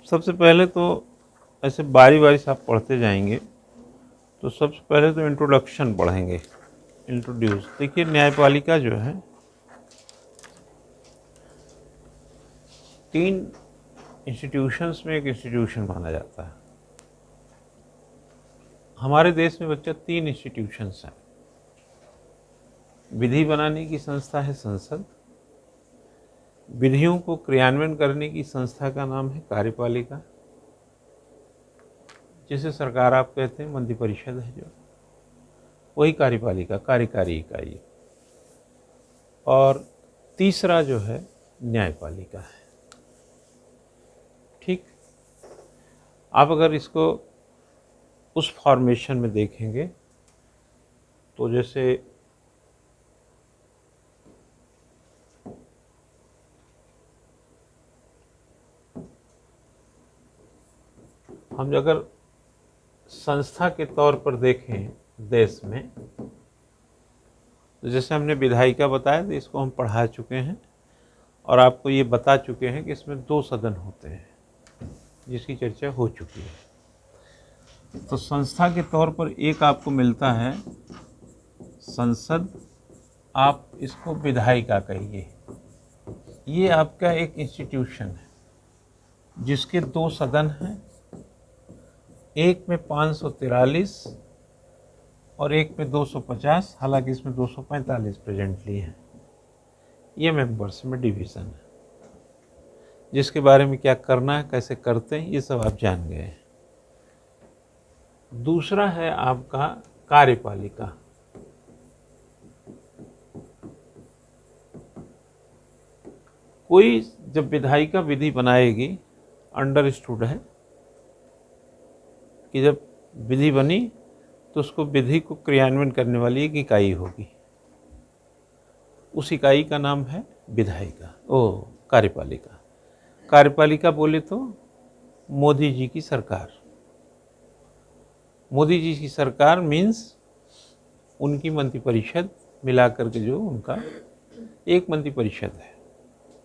सबसे पहले तो ऐसे बारी बारी से आप पढ़ते जाएंगे। तो सबसे पहले तो इंट्रोडक्शन पढ़ेंगे, इंट्रोड्यूस। देखिए, न्यायपालिका जो है 3 इंस्टीट्यूशंस में एक इंस्टीट्यूशन माना जाता है। हमारे देश में बच्चा 3 इंस्टीट्यूशंस हैं। विधि बनाने की संस्था है संसद, विधियों को क्रियान्वयन करने की संस्था का नाम है कार्यपालिका, जिसे सरकार आप कहते हैं, मंत्रिपरिषद है जो, वही कार्यपालिका, कार्यकारी इकाई। और तीसरा जो है न्यायपालिका है। ठीक, आप अगर इसको उस फॉर्मेशन में देखेंगे तो जैसे हम अगर संस्था के तौर पर देखें देश में, तो जैसे हमने विधायिका बताया, तो इसको हम पढ़ा चुके हैं और आपको ये बता चुके हैं कि इसमें 2 सदन होते हैं, जिसकी चर्चा हो चुकी है। तो संस्था के तौर पर एक आपको मिलता है संसद, आप इसको विधायिका कहिए। ये आपका एक इंस्टीट्यूशन है जिसके 2 सदन हैं, एक में 543 और एक में 250, हालांकि इसमें 245 प्रेजेंटली हैं। ये मेंबर्स में डिवीज़न है, जिसके बारे में क्या करना है, कैसे करते हैं, ये सब आप जान गए हैं। दूसरा है आपका कार्यपालिका। कोई जब विधायिका विधि बनाएगी, अंडरस्टूड है कि जब विधि बनी तो उसको विधि को क्रियान्वयन करने वाली एक इकाई होगी। उस इकाई का नाम है विधायिका, कार्यपालिका। कार्यपालिका बोले तो मोदी जी की सरकार। मोदी जी की सरकार मीन्स उनकी मंत्रिपरिषद मिलाकर के जो उनका एक मंत्रिपरिषद है,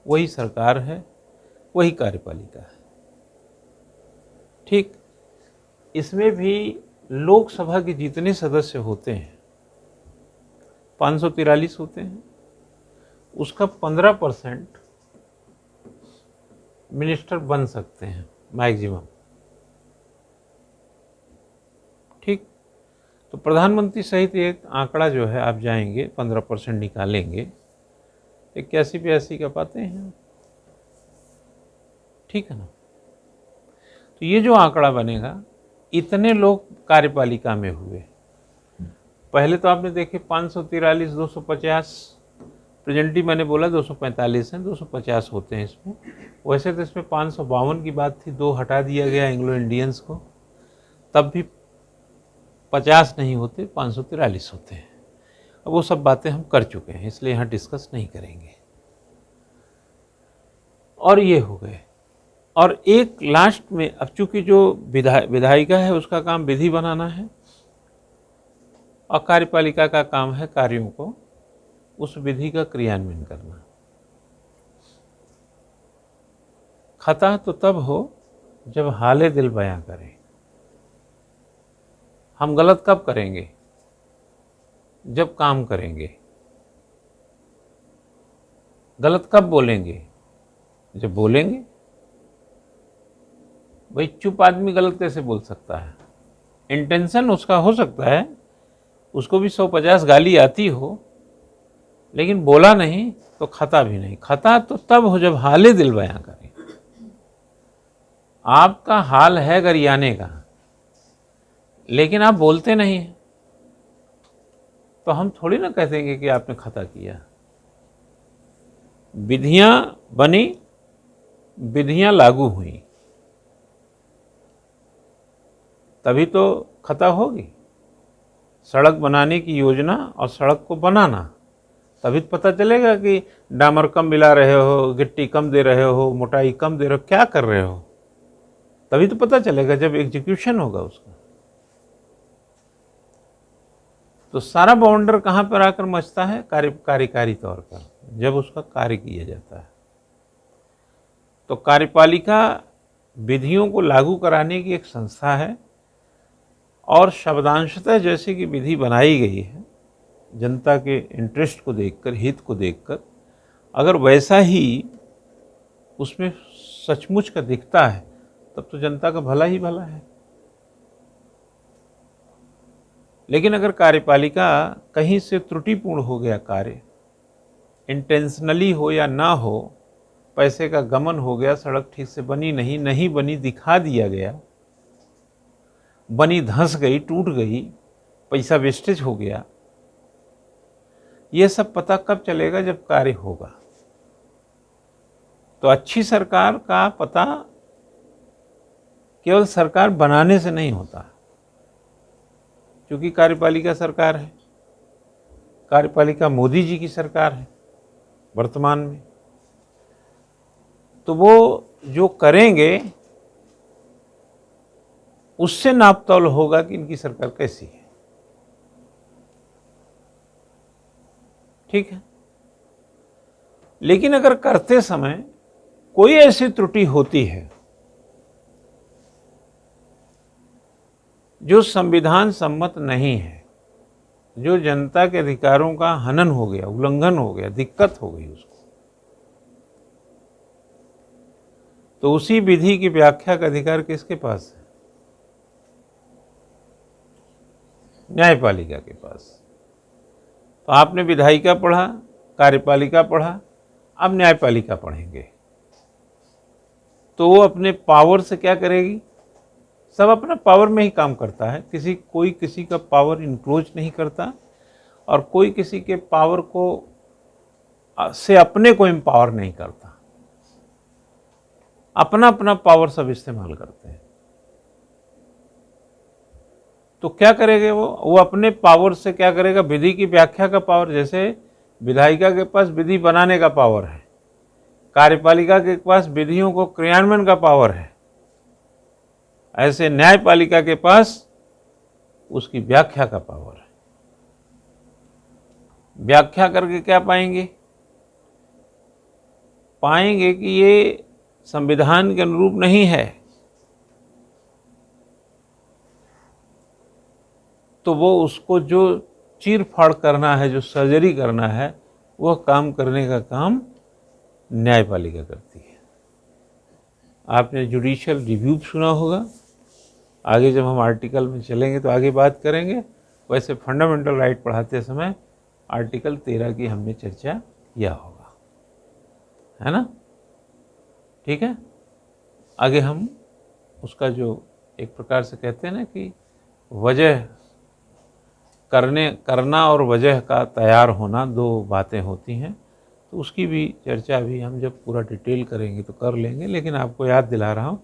वही सरकार है, वही कार्यपालिका है। ठीक, इसमें भी लोकसभा के जितने सदस्य होते हैं 543 होते हैं, उसका 15% मिनिस्टर बन सकते हैं मैक्सिमम। ठीक, तो प्रधानमंत्री सहित एक आंकड़ा जो है आप जाएंगे 15% निकालेंगे, 81-82 का पाते हैं। ठीक है ना। तो ये जो आंकड़ा बनेगा, इतने लोग कार्यपालिका में हुए। पहले तो आपने देखे 543, 250, प्रेजेंटली मैंने बोला 245 हैं, 250 होते हैं इसमें। वैसे तो इसमें 552 की बात थी, 2 हटा दिया गया एंग्लो इंडियंस को, तब भी 50 नहीं होते, 543 होते हैं। अब वो सब बातें हम कर चुके हैं, इसलिए यहाँ डिस्कस नहीं करेंगे। और ये हो गए। और एक लास्ट में, अब चूंकि जो विधायिका है उसका काम विधि बनाना है और कार्यपालिका का काम है कार्यों को, उस विधि का क्रियान्वयन करना। खता तो तब हो जब हाले दिल बयां करें। हम गलत कब करेंगे? जब काम करेंगे। गलत कब बोलेंगे? जब बोलेंगे। भाई चुप आदमी गलत कैसे बोल सकता है? इंटेंशन उसका हो सकता है, उसको भी 150 गाली आती हो, लेकिन बोला नहीं तो खता भी नहीं। खता तो तब हो जब हाले दिल बयां करें। आपका हाल है गरियाने का, लेकिन आप बोलते नहीं हैं, तो हम थोड़ी ना कह देंगे कि आपने खता किया। विधियां बनी, विधियां लागू हुई, तभी तो खता होगी। सड़क बनाने की योजना और सड़क को बनाना, तभी तो पता चलेगा कि डामर कम मिला रहे हो, गिट्टी कम दे रहे हो, मोटाई कम दे रहे हो, क्या कर रहे हो। तभी तो पता चलेगा जब एग्जीक्यूशन होगा उसका। तो सारा बाउंडर कहाँ पर आकर मचता है? कार्यकारी तौर पर, जब उसका कार्य किया जाता है। तो कार्यपालिका विधियों को लागू कराने की एक संस्था है और शब्दांशतः जैसे कि विधि बनाई गई है जनता के इंटरेस्ट को देखकर, हित को देखकर, अगर वैसा ही उसमें सचमुच का दिखता है तब तो जनता का भला ही भला है। लेकिन अगर कार्यपालिका कहीं से त्रुटिपूर्ण हो गया कार्य, इंटेंशनली हो या ना हो, पैसे का गमन हो गया, सड़क ठीक से बनी नहीं बनी दिखा दिया गया, बनी धंस गई, टूट गई, पैसा वेस्टेज हो गया, ये सब पता कब चलेगा? जब कार्य होगा। तो अच्छी सरकार का पता केवल सरकार बनाने से नहीं होता, क्योंकि कार्यपालिका सरकार है, कार्यपालिका मोदी जी की सरकार है वर्तमान में। तो वो जो करेंगे उससे नापतोल होगा कि इनकी सरकार कैसी है। ठीक है। लेकिन अगर करते समय कोई ऐसी त्रुटि होती है जो संविधान सम्मत नहीं है, जो जनता के अधिकारों का हनन हो गया, उल्लंघन हो गया, दिक्कत हो गई उसको, तो उसी विधि की व्याख्या का अधिकार किसके पास है? न्यायपालिका के पास। तो आपने विधायिका पढ़ा, कार्यपालिका पढ़ा, अब न्यायपालिका पढ़ेंगे। तो वो अपने पावर से क्या करेगी? सब अपना पावर में ही काम करता है, कोई किसी का पावर इनक्रोच नहीं करता और कोई किसी के पावर को से अपने को एम्पावर नहीं करता। अपना अपना पावर सब इस्तेमाल करते हैं। तो क्या करेंगे वो अपने पावर से क्या करेगा? विधि की व्याख्या का पावर। जैसे विधायिका के पास विधि बनाने का पावर है, कार्यपालिका के पास विधियों को क्रियान्वयन का पावर है, ऐसे न्यायपालिका के पास उसकी व्याख्या का पावर है। व्याख्या करके क्या पाएंगे? पाएंगे कि ये संविधान के अनुरूप नहीं है, तो वो उसको जो चीर फाड़ करना है, जो सर्जरी करना है, वह काम करने का काम न्यायपालिका करती है। आपने जुडिशियल रिव्यू सुना होगा, आगे जब हम आर्टिकल में चलेंगे तो आगे बात करेंगे। वैसे फंडामेंटल राइट पढ़ाते समय आर्टिकल 13 की हमने चर्चा किया होगा, है ना? ठीक है। आगे हम उसका जो एक प्रकार से कहते हैं ना कि वजह करना और वजह का तैयार होना, दो बातें होती हैं, तो उसकी भी चर्चा भी हम जब पूरा डिटेल करेंगे तो कर लेंगे। लेकिन आपको याद दिला रहा हूँ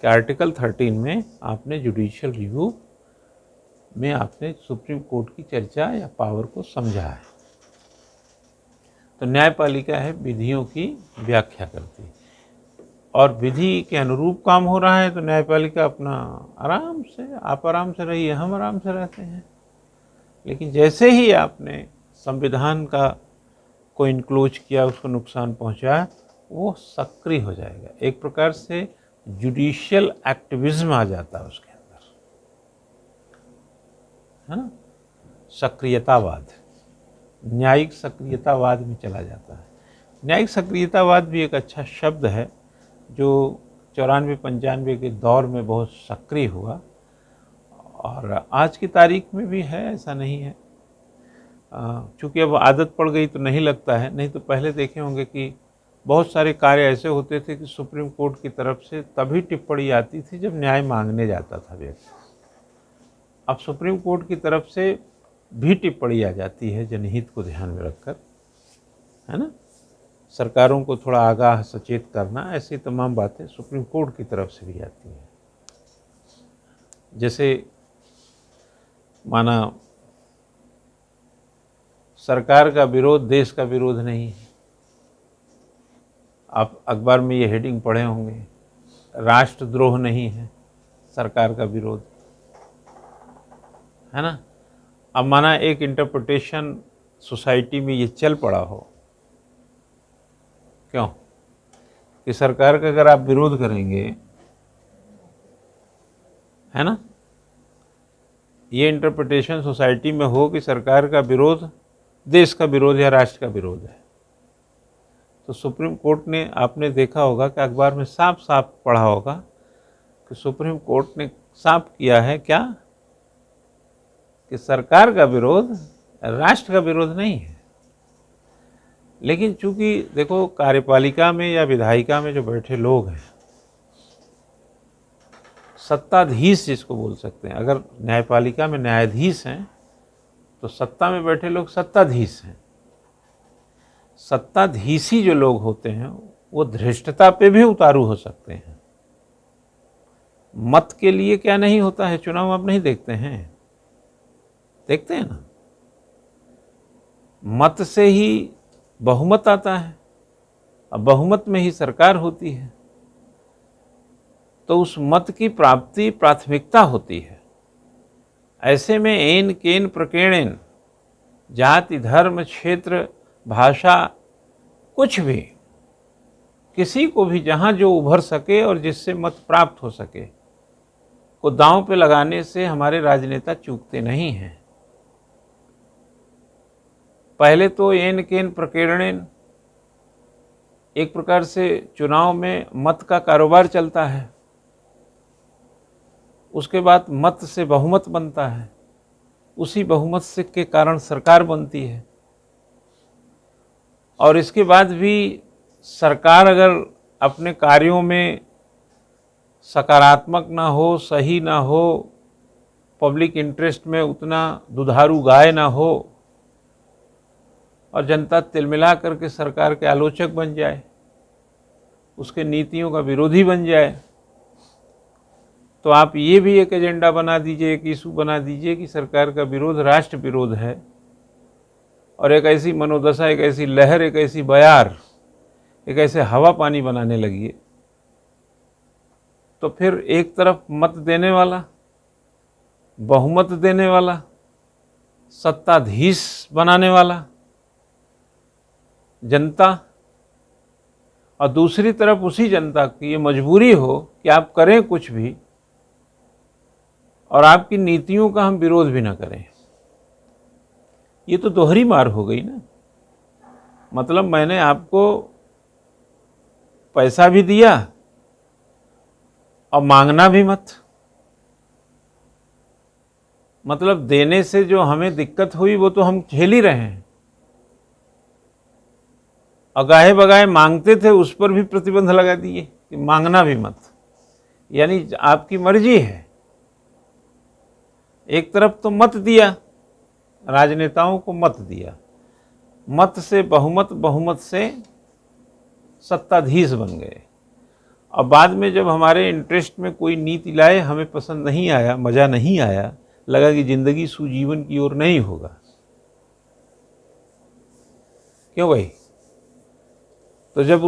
कि आर्टिकल 13 में आपने जुडिशियल रिव्यू में आपने सुप्रीम कोर्ट की चर्चा या पावर को समझा है। तो न्यायपालिका है विधियों की व्याख्या करती है, और विधि के अनुरूप काम हो रहा है तो न्यायपालिका अपना आराम से, आप आराम से रहिए, हम आराम से रहते हैं। लेकिन जैसे ही आपने संविधान का को इनक्लोज किया, उसको नुकसान पहुंचाया, वो सक्रिय हो जाएगा। एक प्रकार से जुडिशियल एक्टिविज्म आ जाता है उसके अंदर, है ना? सक्रियतावाद, न्यायिक सक्रियतावाद में चला जाता है। न्यायिक सक्रियतावाद भी एक अच्छा शब्द है जो 94-95 के दौर में बहुत सक्रिय हुआ, और आज की तारीख में भी है, ऐसा नहीं है। चूँकि अब आदत पड़ गई तो नहीं लगता है, नहीं तो पहले देखे होंगे कि बहुत सारे कार्य ऐसे होते थे कि सुप्रीम कोर्ट की तरफ से तभी टिप्पणी आती थी जब न्याय मांगने जाता था व्यक्ति। अब सुप्रीम कोर्ट की तरफ से भी टिप्पणी आ जाती है जनहित को ध्यान में रखकर, है ना? सरकारों को थोड़ा आगाह सचेत करना, ऐसी तमाम बातें सुप्रीम कोर्ट की तरफ से भी आती हैं। जैसे माना सरकार का विरोध देश का विरोध नहीं है। आप अखबार में ये हेडिंग पढ़े होंगे, राष्ट्रद्रोह नहीं है सरकार का विरोध, है ना? अब माना एक इंटरप्रिटेशन सोसाइटी में ये चल पड़ा हो, क्यों कि सरकार का अगर आप विरोध करेंगे है ना। ये इंटरप्रिटेशन सोसाइटी में हो कि सरकार का विरोध देश का विरोध या राष्ट्र का विरोध है, तो सुप्रीम कोर्ट ने, आपने देखा होगा कि अखबार में साफ साफ पढ़ा होगा कि सुप्रीम कोर्ट ने साफ किया है क्या, कि सरकार का विरोध राष्ट्र का विरोध नहीं है। लेकिन चूंकि देखो, कार्यपालिका में या विधायिका में जो बैठे लोग हैं, सत्ताधीश जिसको बोल सकते हैं, अगर न्यायपालिका में न्यायाधीश हैं तो सत्ता में बैठे लोग सत्ताधीश हैं। सत्ताधीशी जो लोग होते हैं वो धृष्टता पे भी उतारू हो सकते हैं। मत के लिए क्या नहीं होता है, चुनाव आप नहीं देखते हैं, देखते हैं ना। मत से ही बहुमत आता है, अब बहुमत में ही सरकार होती है, तो उस मत की प्राप्ति प्राथमिकता होती है। ऐसे में एन केन प्रकेणेन, जाति धर्म क्षेत्र भाषा कुछ भी, किसी को भी जहाँ जो उभर सके और जिससे मत प्राप्त हो सके को दांव पे लगाने से हमारे राजनेता चूकते नहीं हैं। पहले तो एन केन प्रकेणेन, एक प्रकार से चुनाव में मत का कारोबार चलता है, उसके बाद मत से बहुमत बनता है, उसी बहुमत से के कारण सरकार बनती है, और इसके बाद भी सरकार अगर अपने कार्यों में सकारात्मक ना हो, सही ना हो, पब्लिक इंटरेस्ट में उतना दुधारू गाय ना हो, और जनता तिलमिला करके सरकार के आलोचक बन जाए, उसके नीतियों का विरोधी बन जाए, तो आप ये भी एक एजेंडा बना दीजिए, एक इशू बना दीजिए कि सरकार का विरोध राष्ट्र विरोध है, और एक ऐसी मनोदशा, एक ऐसी लहर, एक ऐसी बयार, एक ऐसे हवा पानी बनाने लगिए, तो फिर एक तरफ मत देने वाला, बहुमत देने वाला, सत्ताधीश बनाने वाला जनता, और दूसरी तरफ उसी जनता की ये मजबूरी हो कि आप करें कुछ भी और आपकी नीतियों का हम विरोध भी ना करें। ये तो दोहरी मार हो गई ना। मतलब मैंने आपको पैसा भी दिया और मांगना भी मत। मतलब देने से जो हमें दिक्कत हुई वो तो हम झेल ही रहे हैं, और गाहे बगाहे मांगते थे उस पर भी प्रतिबंध लगा दिए कि मांगना भी मत। यानी आपकी मर्जी है। एक तरफ तो मत दिया, राजनेताओं को मत दिया, मत से बहुमत, बहुमत से सत्ताधीश बन गए, और बाद में जब हमारे इंटरेस्ट में कोई नीति लाए, हमें पसंद नहीं आया, मज़ा नहीं आया, लगा कि ज़िंदगी सुजीवन की ओर नहीं होगा। क्यों भाई? तो जब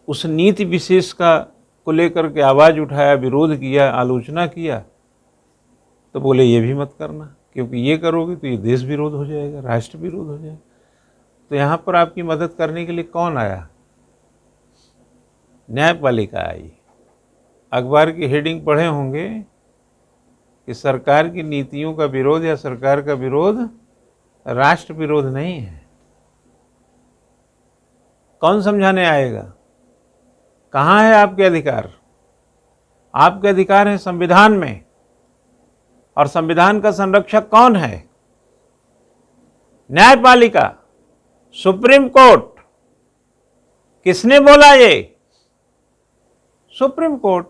उस नीति विशेष को लेकर के आवाज़ उठाया, विरोध किया, आलोचना किया, तो बोले ये भी मत करना, क्योंकि ये करोगे तो ये देश विरोध हो जाएगा, राष्ट्र विरोध हो जाएगा। तो यहाँ पर आपकी मदद करने के लिए कौन आया? न्यायपालिका आई। अखबार की हेडिंग पढ़े होंगे कि सरकार की नीतियों का विरोध या सरकार का विरोध राष्ट्र विरोध नहीं है। कौन समझाने आएगा? कहाँ है आपके अधिकार? आपके अधिकार है संविधान में, और संविधान का संरक्षक कौन है? न्यायपालिका, सुप्रीम कोर्ट। किसने बोला ये? Supreme court.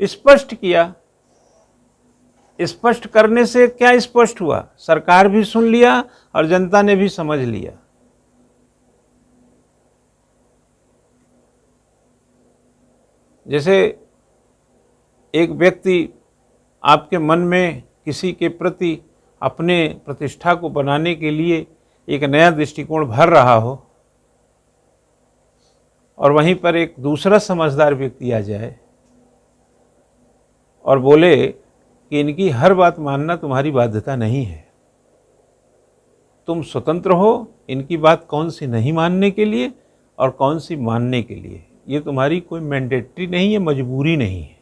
स्पष्ट किया। स्पष्ट करने से क्या स्पष्ट हुआ? सरकार भी सुन लिया और जनता ने भी समझ लिया। जैसे एक व्यक्ति आपके मन में किसी के प्रति अपने प्रतिष्ठा को बनाने के लिए एक नया दृष्टिकोण भर रहा हो, और वहीं पर एक दूसरा समझदार व्यक्ति आ जाए और बोले कि इनकी हर बात मानना तुम्हारी बाध्यता नहीं है, तुम स्वतंत्र हो इनकी बात कौन सी नहीं मानने के लिए और कौन सी मानने के लिए, ये तुम्हारी कोई मैंडेटरी नहीं है, मजबूरी नहीं है।